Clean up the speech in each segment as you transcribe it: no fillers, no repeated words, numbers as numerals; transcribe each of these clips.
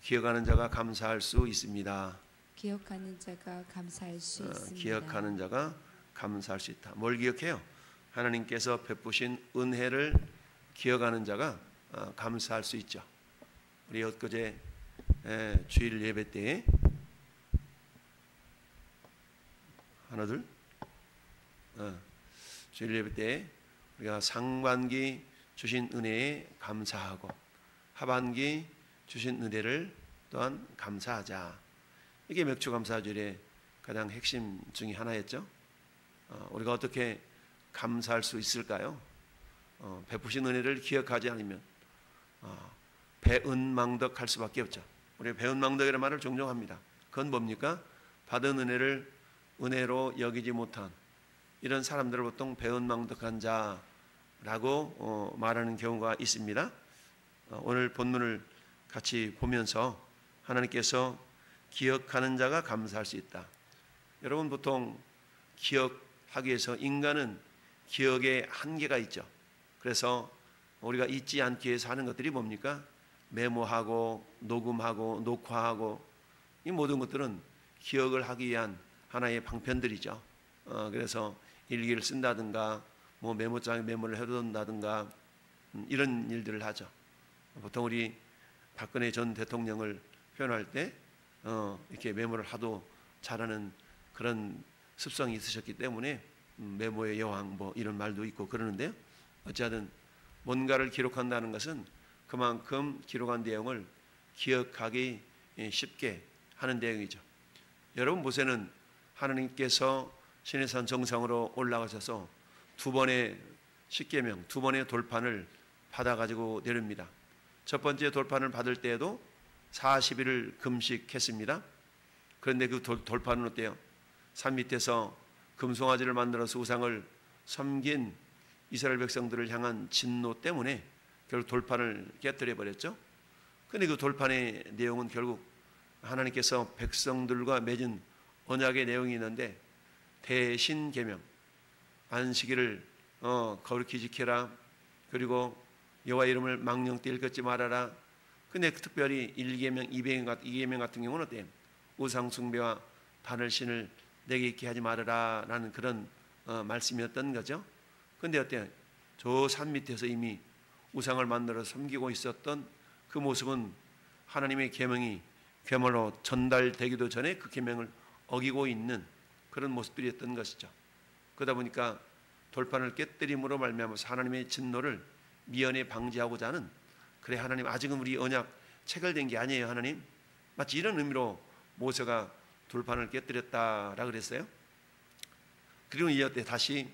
기억하는 자가 감사할 수 있습니다. 기억하는 자가 감사할 수 있습니다. 기억하는 자가 감사할 수 있다. 뭘 기억해요? 하나님께서 베푸신 은혜를 기억하는 자가 감사할 수 있죠. 우리 엊그제 주일 예배 때에 주일 예배 때에 우리가 상반기 주신 은혜에 감사하고 하반기 주신 은혜를 또한 감사하자. 이게 맥주감사절의 가장 핵심 중에 하나였죠. 우리가 어떻게 감사할 수 있을까요? 베푸신 은혜를 기억하지 않으면 배은망덕할 수밖에 없죠. 우리가 배은망덕이라는 말을 종종 합니다. 그건 뭡니까? 받은 은혜를 은혜로 여기지 못한 이런 사람들을 보통 배은망덕한 자라고 말하는 경우가 있습니다. 오늘 본문을 같이 보면서 하나님께서 기억하는 자가 감사할 수 있다. 여러분, 보통 기억하기 위해서 인간은 기억에 한계가 있죠. 그래서 우리가 잊지 않기 위해서 하는 것들이 뭡니까? 메모하고 녹음하고 녹화하고 이 모든 것들은 기억을 하기 위한 하나의 방편들이죠. 그래서 일기를 쓴다든가 뭐 메모장에 메모를 해둔다든가 이런 일들을 하죠. 보통 우리 박근혜 전 대통령을 표현할 때 이렇게 메모를 하도 잘하는 그런 습성이 있으셨기 때문에 메모의 여왕 뭐 이런 말도 있고 그러는데요. 어찌하든 뭔가를 기록한다는 것은 그만큼 기록한 내용을 기억하기 쉽게 하는 내용이죠. 여러분, 모세는 하나님께서 시내산 정상으로 올라가셔서 두 번의 십계명, 두 번의 돌판을 받아가지고 내립니다. 첫 번째 돌판을 받을 때에도 40일을 금식했습니다. 그런데 그 돌판은 어때요? 산 밑에서 금송아지를 만들어서 우상을 섬긴 이스라엘 백성들을 향한 진노 때문에 결국 돌판을 깨뜨려 버렸죠. 그런데 그 돌판의 내용은 결국 하나님께서 백성들과 맺은 언약의 내용이 있는데 대신계명, 안식일을 거룩히 지켜라, 그리고 여호와 이름을 망령때 일컫지 말아라. 근데 특별히 1계명, 2계명 같은 경우는 어때요? 우상 숭배와 바늘 신을 내게 있게 하지 말아라 라는 그런 말씀이었던 거죠. 근데 어때요? 저 산 밑에서 이미 우상을 만들어 섬기고 있었던 그 모습은 하나님의 계명이 괴물로 전달되기도 전에 그 계명을 어기고 있는 그런 모습들이었던 것이죠. 그러다 보니까 돌판을 깨뜨림으로 말미암아서 하나님의 진노를 미연에 방지하고자 하는, 그래 하나님 아직은 우리 언약 체결된 게 아니에요 하나님, 마치 이런 의미로 모세가 돌판을 깨뜨렸다라 그랬어요. 그리고 이때 다시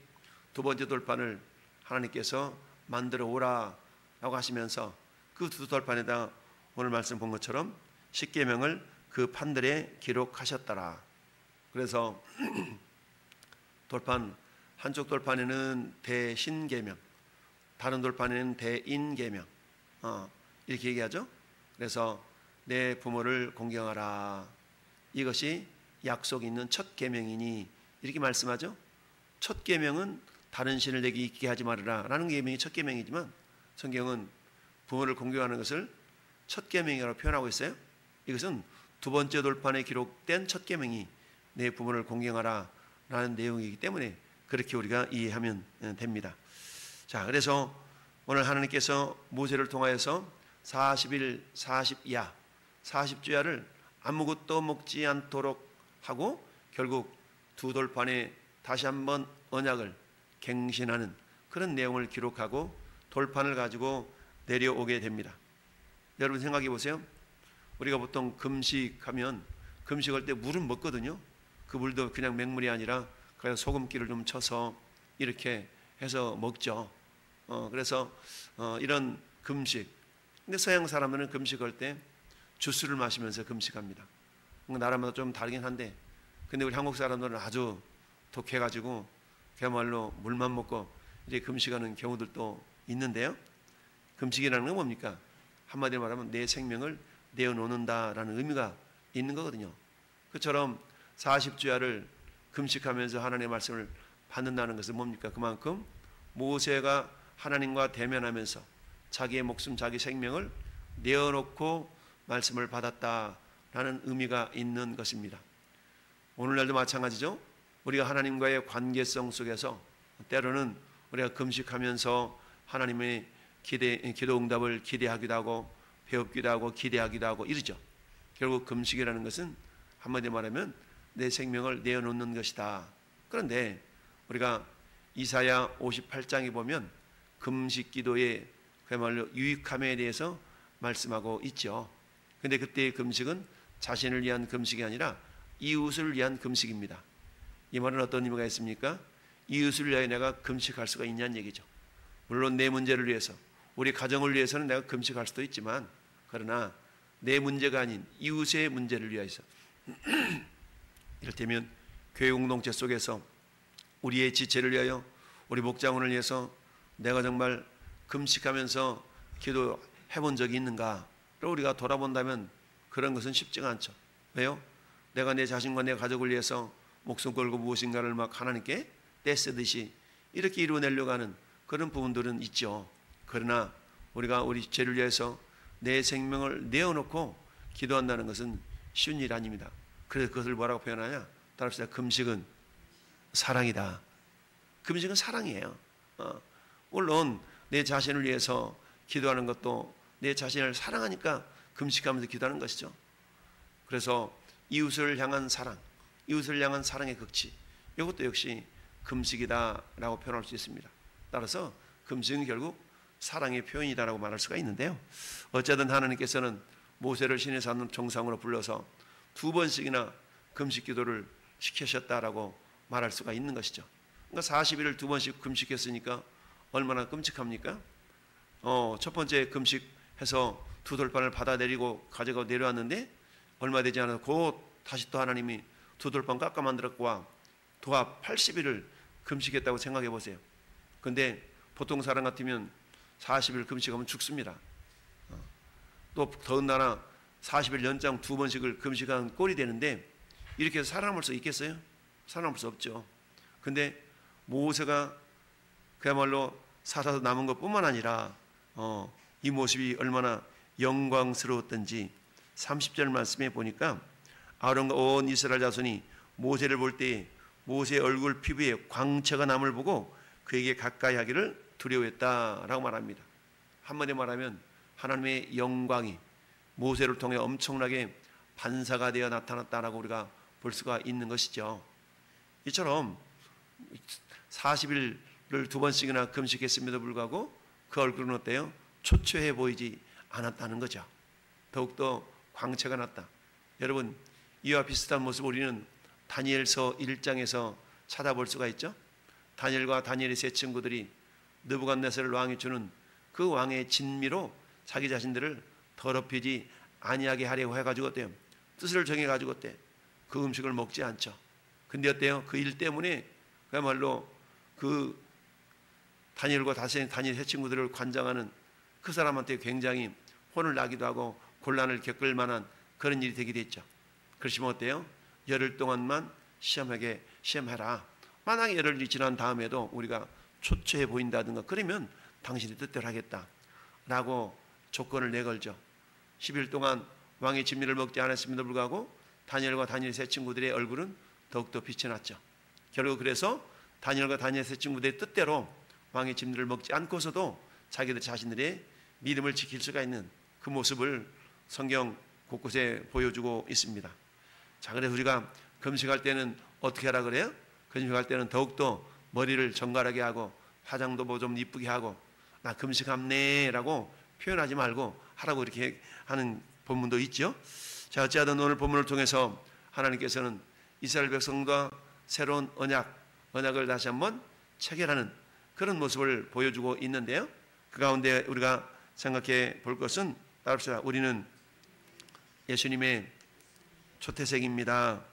두 번째 돌판을 하나님께서 만들어 오라 라고 하시면서 그 두 돌판에다 오늘 말씀 본 것처럼 십계명을 그 판들에 기록하셨더라. 그래서 돌판 한쪽 돌판에는 대신계명, 다른 돌판에는 대인계명 이렇게 얘기하죠. 그래서 내 부모를 공경하라, 이것이 약속 있는 첫 계명이니 이렇게 말씀하죠. 첫 계명은 다른 신을 내게 있게 하지 말아라 라는 계명이 첫 계명이지만 성경은 부모를 공경하는 것을 첫 계명이라고 표현하고 있어요. 이것은 두 번째 돌판에 기록된 첫 계명이 내 부모를 공경하라 라는 내용이기 때문에 그렇게 우리가 이해하면 됩니다. 자, 그래서 오늘 하나님께서 모세를 통하여서 40일 40야 40주야를 아무것도 먹지 않도록 하고 결국 두 돌판에 다시 한번 언약을 갱신하는 그런 내용을 기록하고 돌판을 가지고 내려오게 됩니다. 여러분 생각해 보세요. 우리가 보통 금식하면 금식할 때 물은 먹거든요. 그 물도 그냥 맹물이 아니라 그냥 소금기를 좀 쳐서 이렇게 해서 먹죠. 그래서 이런 금식. 근데 서양 사람들은 금식할 때 주스를 마시면서 금식합니다. 나라마다 좀 다르긴 한데, 근데 우리 한국 사람들은 아주 독해가지고 그야말로 물만 먹고 이렇게 금식하는 경우들도 있는데요. 금식이라는 건 뭡니까? 한마디로 말하면 내 생명을 내어놓는다라는 의미가 있는 거거든요. 그처럼 40주야를 금식하면서 하나님의 말씀을 받는다는 것은 뭡니까? 그만큼 모세가 하나님과 대면하면서 자기의 목숨, 자기 생명을 내어놓고 말씀을 받았다라는 의미가 있는 것입니다. 오늘날도 마찬가지죠. 우리가 하나님과의 관계성 속에서 때로는 우리가 금식하면서 하나님의 기도 응답을 기대하기도 하고 배웁기도 하고 기대하기도 하고 이러죠. 결국 금식이라는 것은 한마디로 말하면 내 생명을 내어놓는 것이다. 그런데 우리가 이사야 58장에 보면 금식 기도의 그야말로 유익함에 대해서 말씀하고 있죠. 근데 그때의 금식은 자신을 위한 금식이 아니라 이웃을 위한 금식입니다. 이 말은 어떤 의미가 있습니까? 이웃을 위하여 내가 금식할 수가 있냐는 얘기죠. 물론 내 문제를 위해서, 우리 가정을 위해서는 내가 금식할 수도 있지만, 그러나 내 문제가 아닌 이웃의 문제를 위하여서 이를테면 교회 공동체 속에서 우리의 지체를 위하여, 우리 목장원을 위해서 내가 정말 금식하면서 기도해 본 적이 있는가를 우리가 돌아본다면 그런 것은 쉽지가 않죠. 왜요? 내가 내 자신과 내 가족을 위해서 목숨 걸고 무엇인가를 막 하나님께 떼쓰듯이 이렇게 이루어내려고 하는 그런 부분들은 있죠. 그러나 우리가 우리 죄를 위해서 내 생명을 내어놓고 기도한다는 것은 쉬운 일 아닙니다. 그래서 그것을 뭐라고 표현하냐? 따라합시다. 금식은 사랑이다. 금식은 사랑이에요. 물론 내 자신을 위해서 기도하는 것도 내 자신을 사랑하니까 금식하면서 기도하는 것이죠. 그래서 이웃을 향한 사랑, 이웃을 향한 사랑의 극치, 이것도 역시 금식이다라고 표현할 수 있습니다. 따라서 금식은 결국 사랑의 표현이다라고 말할 수가 있는데요. 어쨌든 하나님께서는 모세를 신의 산 정상으로 불러서 2번씩이나 금식 기도를 시키셨다라고 말할 수가 있는 것이죠. 그러니까 40일을 2번씩 금식했으니까 얼마나 끔찍합니까? 첫 번째 금식해서 2돌판을 받아내리고 가져가 내려왔는데 얼마 되지 않아서 곧 다시 또 하나님이 2돌판 깎아 만들었고 도합 80일을 금식했다고 생각해 보세요. 근데 보통 사람 같으면 40일 금식하면 죽습니다. 또 더군다나 40일 연장 2번씩을 금식한 꼴이 되는데 이렇게 해서 살아남을 수 있겠어요? 살아남을 수 없죠. 근데 모세가 그야말로 살아서 남은 것뿐만 아니라 이 모습이 얼마나 영광스러웠던지 30절 말씀에 보니까 아론과 온 이스라엘 자손이 모세를 볼 때에 모세의 얼굴 피부에 광채가 남을 보고 그에게 가까이 하기를 두려워했다라고 말합니다. 한마디로 말하면 하나님의 영광이 모세를 통해 엄청나게 반사가 되어 나타났다라고 우리가 볼 수가 있는 것이죠. 이처럼 40일을 2번씩이나 금식했음에도 불구하고 그 얼굴은 어때요? 초췌해 보이지 않았다는 거죠. 더욱더 광채가 났다. 여러분, 이와 비슷한 모습 우리는 다니엘서 1장에서 찾아볼 수가 있죠. 다니엘과 다니엘의 세 친구들이 느부갓네살 왕이 주는 그 왕의 진미로 자기 자신들을 더럽히지 아니하게 하려고 해가지고 어때요? 뜻을 정해가지고 어때? 그 음식을 먹지 않죠. 근데 어때요? 그 일 때문에 그야말로 그 다니엘과 다니엘 세 친구들을 관장하는 그 사람한테 굉장히 혼을 나기도 하고 곤란을 겪을 만한 그런 일이 되게 됐죠. 그러시면 어때요? 열흘 동안만 시험해라. 만약에 열흘이 지난 다음에도 우리가 초췌해 보인다든가 그러면 당신의 뜻대로 하겠다라고 조건을 내걸죠. 10일 동안 왕의 진미를 먹지 않았음에도 불구하고 다니엘과 다니엘 세 친구들의 얼굴은 더욱더 빛이 났죠. 결국 그래서 다니엘과 다니엘 세 친구들의 뜻대로 왕의 진미를 먹지 않고서도 자기들 자신들의 믿음을 지킬 수가 있는 그 모습을 성경 곳곳에 보여주고 있습니다. 자, 그래서 우리가 금식할 때는 어떻게 하라 그래요? 금식할 때는 더욱더 머리를 정갈하게 하고 화장도 뭐 좀 이쁘게 하고 나 금식함네라고 표현하지 말고 하라고 이렇게 하는 본문도 있죠. 자, 어찌하든 오늘 본문을 통해서 하나님께서는 이스라엘 백성과 새로운 언약을 다시 한번 체결하는 그런 모습을 보여주고 있는데요. 그 가운데 우리가 생각해 볼 것은 따릅시다. 우리는 예수님의 초태생입니다.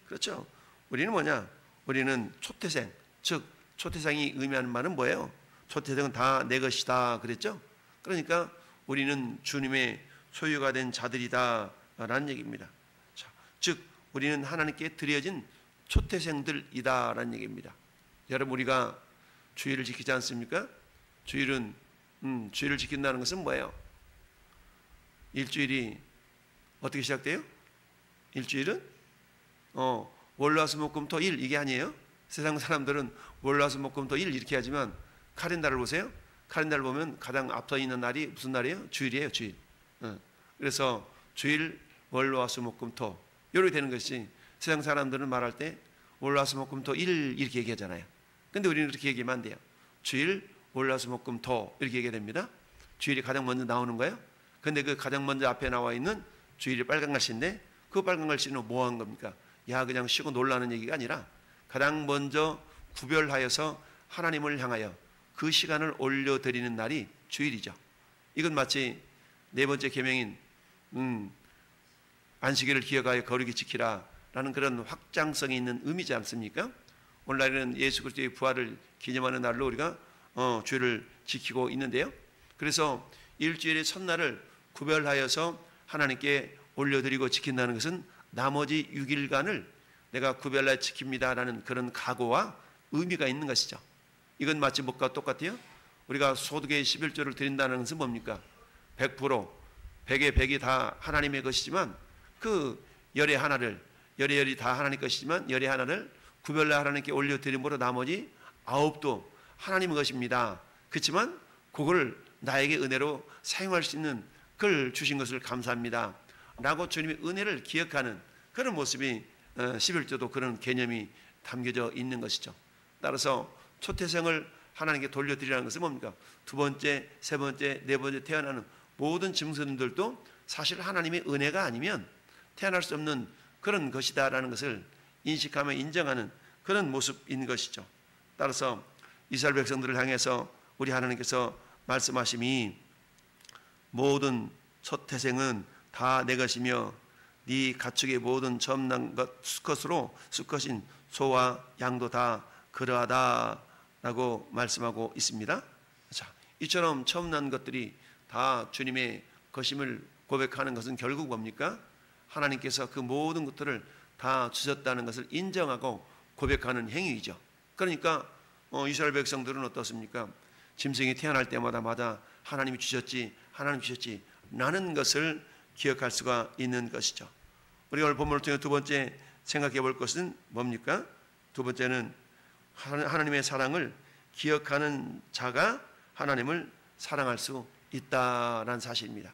그렇죠? 우리는 뭐냐? 우리는 초태생, 즉 초태생이 의미하는 말은 뭐예요? 초태생은 다 내 것이다 그랬죠? 그러니까 우리는 주님의 소유가 된 자들이다 라는 얘기입니다. 자, 즉 우리는 하나님께 드려진 초태생들이다 라는 얘기입니다. 여러분, 우리가 주일을 지키지 않습니까? 주일을 지킨다는 것은 뭐예요? 일주일이 어떻게 시작돼요? 일주일은 월화수목금토일 이게 아니에요. 세상 사람들은 월화수목금토일 이렇게 하지만 카렌다를 보세요. 카렌다를 보면 가장 앞서 있는 날이 무슨 날이에요? 주일이에요. 주일. 그래서 주일 월화수목금토 이렇게 되는 것이, 세상 사람들은 말할 때 월화수목금토일 이렇게 얘기하잖아요. 근데 우리는 그렇게 얘기하면 안 돼요. 주일 월화수목금토 이렇게 얘기해야 됩니다. 주일이 가장 먼저 나오는 거예요. 근데 그 가장 먼저 앞에 나와 있는 주일이 빨간 글씨인데, 그 빨간 글씨는 뭐 한 겁니까? 야 그냥 쉬고 놀라는 얘기가 아니라 가장 먼저 구별하여서 하나님을 향하여 그 시간을 올려드리는 날이 주일이죠. 이건 마치 네 번째 계명인 안식일을 기억하여 거룩히 지키라 라는 그런 확장성이 있는 의미지 않습니까? 오늘날에는 예수 그리스도의 부활을 기념하는 날로 우리가 주일을 지키고 있는데요. 그래서 일주일의 첫날을 구별하여서 하나님께 올려드리고 지킨다는 것은 나머지 6일간을 내가 구별하여 지킵니다 라는 그런 각오와 의미가 있는 것이죠. 이건 마치 뭐가 똑같아요? 우리가 소득의 11조를 드린다는 것은 뭡니까? 100%, 100의 100이 다 하나님의 것이지만 그 열의 하나를, 열이 다 하나님 것이지만 열의 하나를 구별하여 하나님께 올려드림으로 나머지 9도 하나님의 것입니다. 그렇지만 그걸 나에게 은혜로 사용할 수 있는 그걸 주신 것을 감사합니다 라고 주님의 은혜를 기억하는 그런 모습이 11조도 그런 개념이 담겨져 있는 것이죠. 따라서 초태생을 하나님께 돌려드리라는 것은 뭡니까? 두 번째, 세 번째, 네 번째 태어나는 모든 짐승들도 사실 하나님의 은혜가 아니면 태어날 수 없는 그런 것이다라는 것을 인식하며 인정하는 그런 모습인 것이죠. 따라서 이스라엘 백성들을 향해서 우리 하나님께서 말씀하심이 모든 첫 태생은 다 내 것이며 네 가축의 모든 처음 난 것 수컷인 소와 양도 다 그러하다라고 말씀하고 있습니다. 자, 이처럼 처음 난 것들이 다 주님의 것임을 고백하는 것은 결국 뭡니까? 하나님께서 그 모든 것들을 다 주셨다는 것을 인정하고 고백하는 행위이죠. 그러니까 이스라엘 백성들은 어떻습니까? 짐승이 태어날 때마다 하나님이 주셨지, 하나님 주셨지 라는 것을 기억할 수가 있는 것이죠. 우리가 오늘 본문을 통해 두 번째 생각해 볼 것은 뭡니까? 두 번째는 하나님의 사랑을 기억하는 자가 하나님을 사랑할 수 있다라는 사실입니다.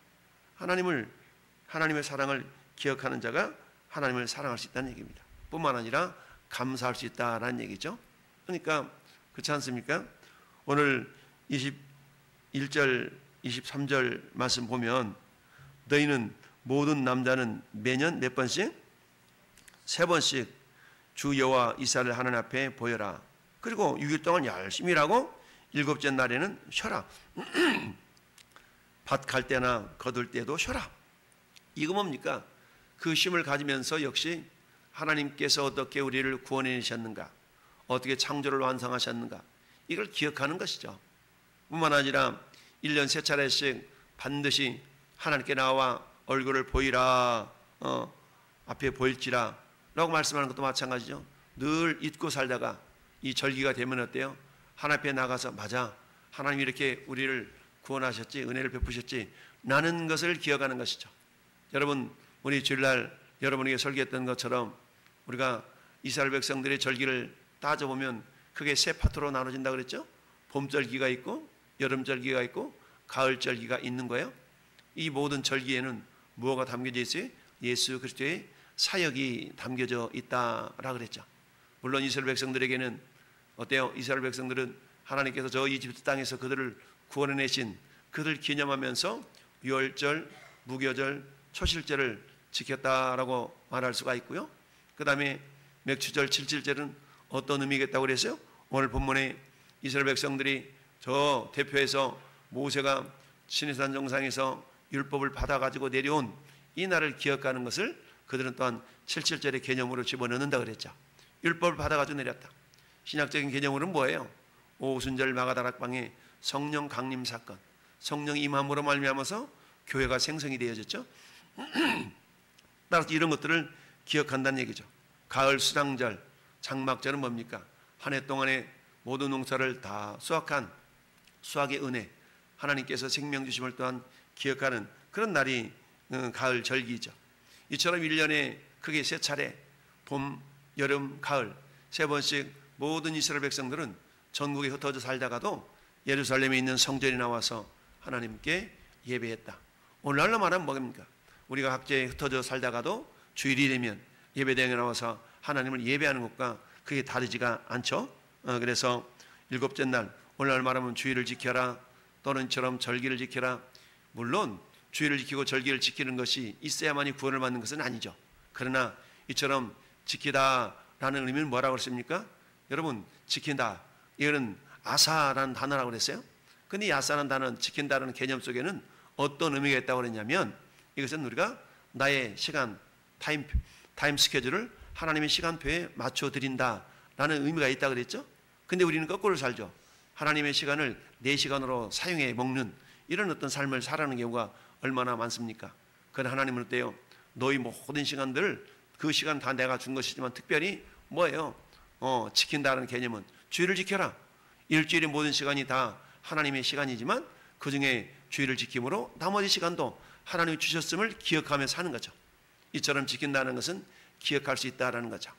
하나님의 사랑을 기억하는 자가 하나님을 사랑할 수 있다는 얘기입니다. 뿐만 아니라 감사할 수 있다라는 얘기죠. 그러니까 그렇지 않습니까? 오늘 21절, 23절 말씀 보면 너희는 모든 남자는 매년 몇 번씩? 3번씩 주 여호와 이스라엘 하나님 앞에 보여라. 그리고 6일 동안 열심히 일하고 7째 날에는 쉬어라. 밭 갈 때나 거둘 때도 쉬어라. 이거 뭡니까? 그 쉼을 가지면서 역시 하나님께서 어떻게 우리를 구원해내셨는가, 어떻게 창조를 완성하셨는가, 이걸 기억하는 것이죠. 뿐만 아니라 1년 3차례씩 반드시 하나님께 나와 얼굴을 보이라, 앞에 보일지라 라고 말씀하는 것도 마찬가지죠. 늘 잊고 살다가 이 절기가 되면 어때요? 하나님 앞에 나가서 맞아, 하나님이 이렇게 우리를 구원하셨지, 은혜를 베푸셨지 라는 것을 기억하는 것이죠. 여러분, 우리 주일날 여러분에게 설교했던 것처럼 우리가 이스라엘 백성들의 절기를 따져보면 크게 세 파트로 나눠진다 그랬죠. 봄절기가 있고 여름절기가 있고 가을절기가 있는 거예요. 이 모든 절기에는 무엇가 담겨져 있어요? 예수 그리스도의 사역이 담겨져 있다라 그랬죠. 물론 이스라엘 백성들에게는 어때요? 이스라엘 백성들은 하나님께서 저 이집트 땅에서 그들을 구원해내신 그들 기념하면서 유월절, 무교절, 초실절을 지켰다라고 말할 수가 있고요. 그 다음에 맥추절, 칠칠절은 어떤 의미겠다고 그랬어요? 오늘 본문에 이스라엘 백성들이 저 대표에서 모세가 시내산 정상에서 율법을 받아가지고 내려온 이 날을 기억하는 것을 그들은 또한 칠칠절의 개념으로 집어넣는다 그랬죠. 율법을 받아가지고 내렸다. 신학적인 개념으로는 뭐예요? 오순절 마가다락방의 성령 강림 사건, 성령 임함으로 말미암아서 교회가 생성이 되어졌죠. 따라서 이런 것들을 기억한다는 얘기죠. 가을 수당절, 장막절은 뭡니까? 한 해 동안의 모든 농사를 다 수확한 수확의 은혜, 하나님께서 생명 주심을 또한 기억하는 그런 날이 가을 절기죠. 이처럼 1년에 크게 3차례 봄, 여름, 가을 3번씩 모든 이스라엘 백성들은 전국에 흩어져 살다가도 예루살렘에 있는 성전에 나와서 하나님께 예배했다. 오늘날로 말하면 뭐입니까? 우리가 각지에 흩어져 살다가도 주일이 되면 예배당에 나와서 하나님을 예배하는 것과 그게 다르지가 않죠. 그래서 일곱째 날, 오늘날 말하면 주일을 지켜라 또는 이처럼 절기를 지켜라. 물론 주일을 지키고 절기를 지키는 것이 있어야만이 구원을 받는 것은 아니죠. 그러나 이처럼 지키다라는 의미는 뭐라고 그랬습니까? 여러분, 지킨다, 이거는 아사라는 단어라고 그랬어요. 근데 이 아사라는 단어는 지킨다라는 개념 속에는 어떤 의미가 있다고 그랬냐면, 이것은 우리가 나의 시간, 타임 스케줄을 하나님의 시간표에 맞춰 드린다라는 의미가 있다고 그랬죠. 근데 우리는 거꾸로 살죠. 하나님의 시간을 내 시간으로 사용해 먹는 이런 어떤 삶을 살아가는 경우가 얼마나 많습니까? 그러나 하나님은 어때요? 너희 모든 시간들을, 그 시간 다 내가 준 것이지만 특별히 뭐예요? 지킨다는 개념은 주일을 지켜라. 일주일의 모든 시간이 다 하나님의 시간이지만 그 중에 주일을 지킴으로 나머지 시간도 하나님이 주셨음을 기억하며 사는 거죠. 이처럼 지킨다는 것은 기억할 수 있다라는 거죠.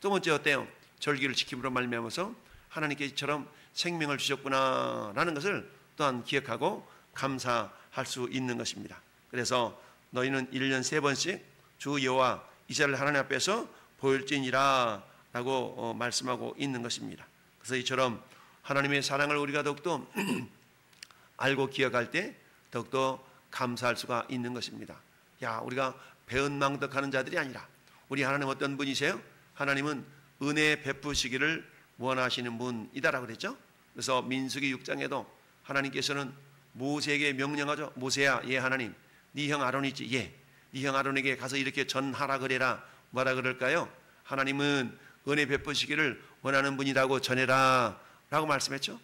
두 번째 어때요? 절기를 지킴으로 말미암아서 하나님께 이처럼 생명을 주셨구나라는 것을 또한 기억하고 감사할 수 있는 것입니다. 그래서 너희는 1년 3번씩 주 여호와 이스라엘 하나님 앞에서 보일지니라 라고 말씀하고 있는 것입니다. 그래서 이처럼 하나님의 사랑을 우리가 더욱더 알고 기억할 때 더욱더 감사할 수가 있는 것입니다. 우리가 배은망덕하는 자들이 아니라, 우리 하나님 어떤 분이세요? 하나님은 은혜 베푸시기를 원하시는 분이다라고 그랬죠. 그래서 민수기 6장에도 하나님께서는 모세에게 명령하죠. 모세야, 예 하나님, 네 형 아론이 있지, 예, 네 형 아론에게 가서 이렇게 전하라 그래라. 뭐라 그럴까요? 하나님은 은혜 베푸시기를 원하는 분이라고 전해라 라고 말씀했죠.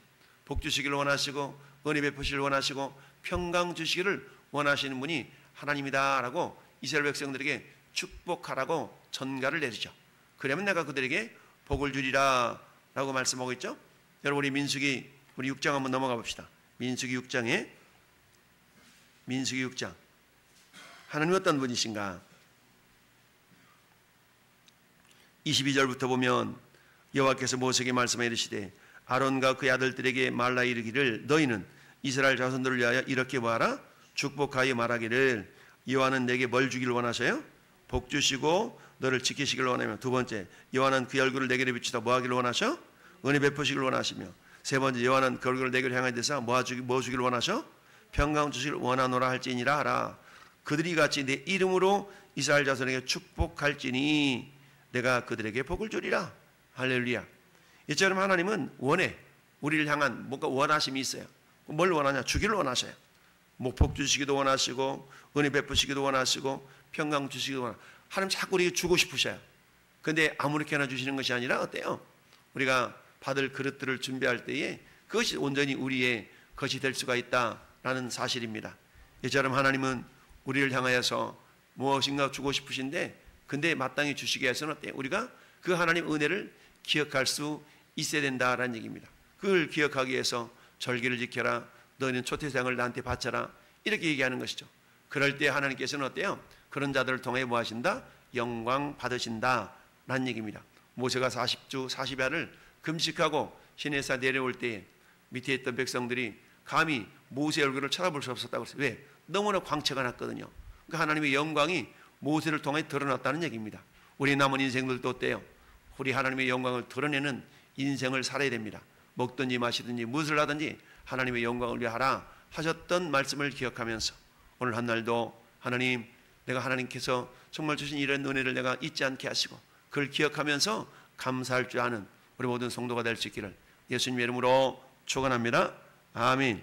복 주시기를 원하시고 은혜 베푸시기를 원하시고 평강 주시기를 원하시는 분이 하나님이다 라고 이스라엘 백성들에게 축복하라고 전가를 내리죠. 그러면 내가 그들에게 복을 주리라 라고 말씀하고 있죠. 여러분, 우리 민수기, 우리 6장 한번 넘어가 봅시다. 민수기 6장 하나님 어떤 분이신가? 22절부터 보면 여호와께서 모세에게 말씀하여 이르시되 아론과 그의 아들들에게 말라 이르기를 너희는 이스라엘 자손들을 위하여 이렇게 말하라. 축복하여 말하기를 여호와는 내게 뭘 주기를 원하셔요? 복 주시고 너를 지키시기를 원하며, 두 번째, 여호와는 그의 얼굴을 내게로 비추다 뭐 하기를 원하셔? 은혜 베푸시기를 원하시며, 세 번째, 여호와는 그 얼굴을 내게로 향하여 대사 뭐 주기를 원하셔? 평강 주시기를 원하노라 할지니라 하라. 그들이 같이 내 이름으로 이스라엘 자손에게 축복할지니 내가 그들에게 복을 주리라. 할렐루야. 이처럼 하나님은 원해, 우리를 향한 뭔가 원하심이 있어요. 뭘 원하냐? 주기를 원하셔요. 복 주시기도 원하시고 은혜 베푸시기도 원하시고 평강 주시기도 원하시고, 하나님 자꾸 우리에게 주고 싶으셔요. 근데 아무렇게나 주시는 것이 아니라 어때요? 우리가 받을 그릇들을 준비할 때에 그것이 온전히 우리의 것이 될 수가 있다라는 사실입니다. 이처럼 하나님은 우리를 향하여서 무엇인가 주고 싶으신데, 근데 마땅히 주시기 위해서는 어때요? 우리가 그 하나님 은혜를 기억할 수 있어야 된다라는 얘기입니다. 그걸 기억하기 위해서 절기를 지켜라, 너희는 초태생을 나한테 바쳐라, 이렇게 얘기하는 것이죠. 그럴 때 하나님께서는 어때요? 그런 자들을 통해 뭐 하신다? 영광 받으신다라는 얘기입니다. 모세가 40주 40야를 금식하고 시내에서 내려올 때 밑에 있던 백성들이 감히 모세의 얼굴을 쳐다볼 수 없었다고 했어요. 왜? 너무나 광채가 났거든요. 그러니까 하나님의 영광이 모세를 통해 드러났다는 얘기입니다. 우리 남은 인생들도 어때요? 우리 하나님의 영광을 드러내는 인생을 살아야 됩니다. 먹든지 마시든지 무엇을 하든지 하나님의 영광을 위하라 하셨던 말씀을 기억하면서 오늘 한 날도 하나님, 내가 하나님께서 정말 주신 이런 은혜를 내가 잊지 않게 하시고 그걸 기억하면서 감사할 줄 아는 우리 모든 성도가 될 수 있기를 예수님 이름으로 축원합니다. 아멘.